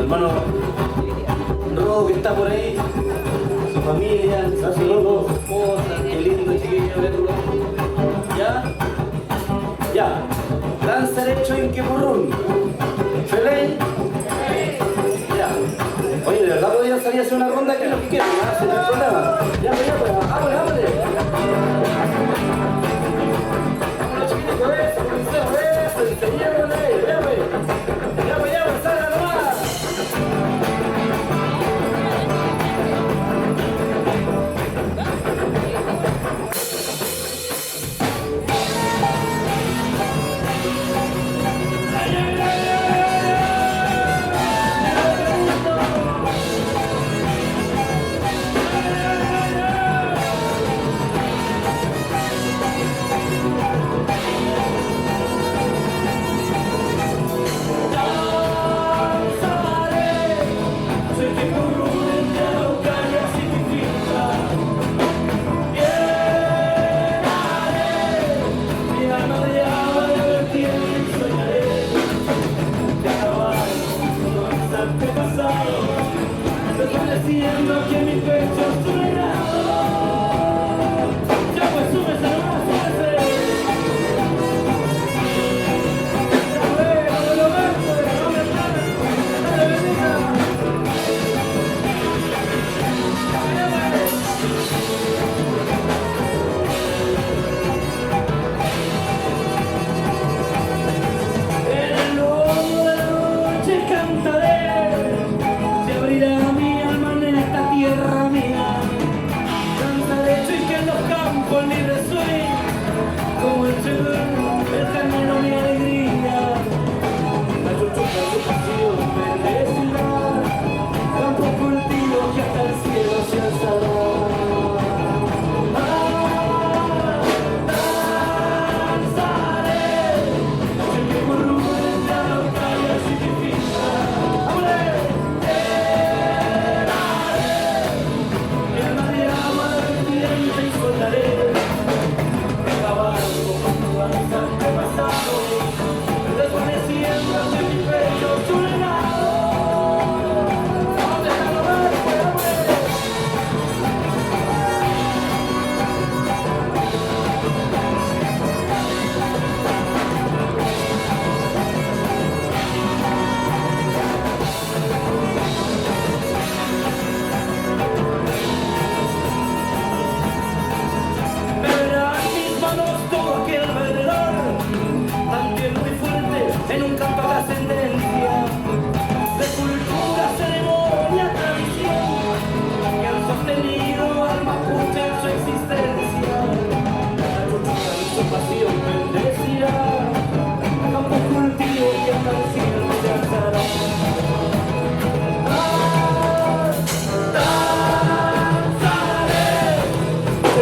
hermano Rodo que está por ahí, su familia, su esposa, qué lindo chiquillo verlo. ¿Ya? Ya. Lanza derecho en que burrón. ¿Feliz? Ya. Oye, de verdad podría salir a hacer una ronda, que es lo que quiero, ¿no? Sin problema. Ya, pues, ábrele, ábrele. Vámonos, chiquitito, eso, enseñémosle, ya, pues. Ya, pues, salga nomás. Siendo que mi pecho suena. Ya pues súbese nomás, súbese. Ya ve, no me lo vence, no me para. Dale, bendiga. En el lodo de la noche cantaré, se abrirá mi alma en esta tierra mía. Cantaré y que en los campos libres soy, como el churro, el camino mi alegría. La chuchuca su pasión bendecirá, campos cultivos que hasta el cielo se alzará.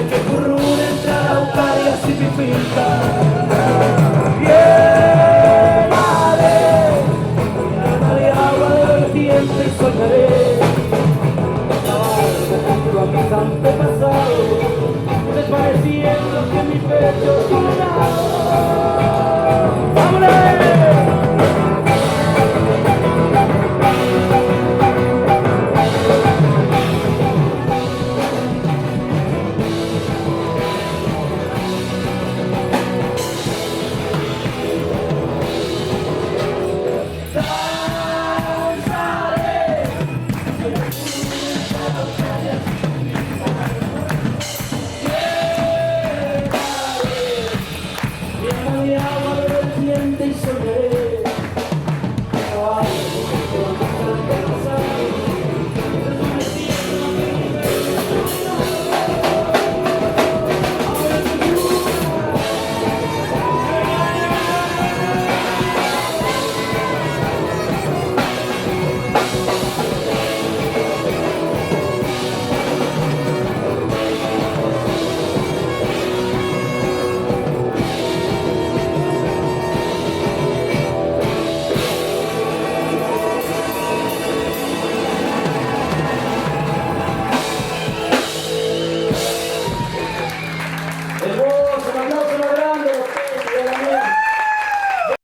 Que currura entre Araucaria y Pipilca.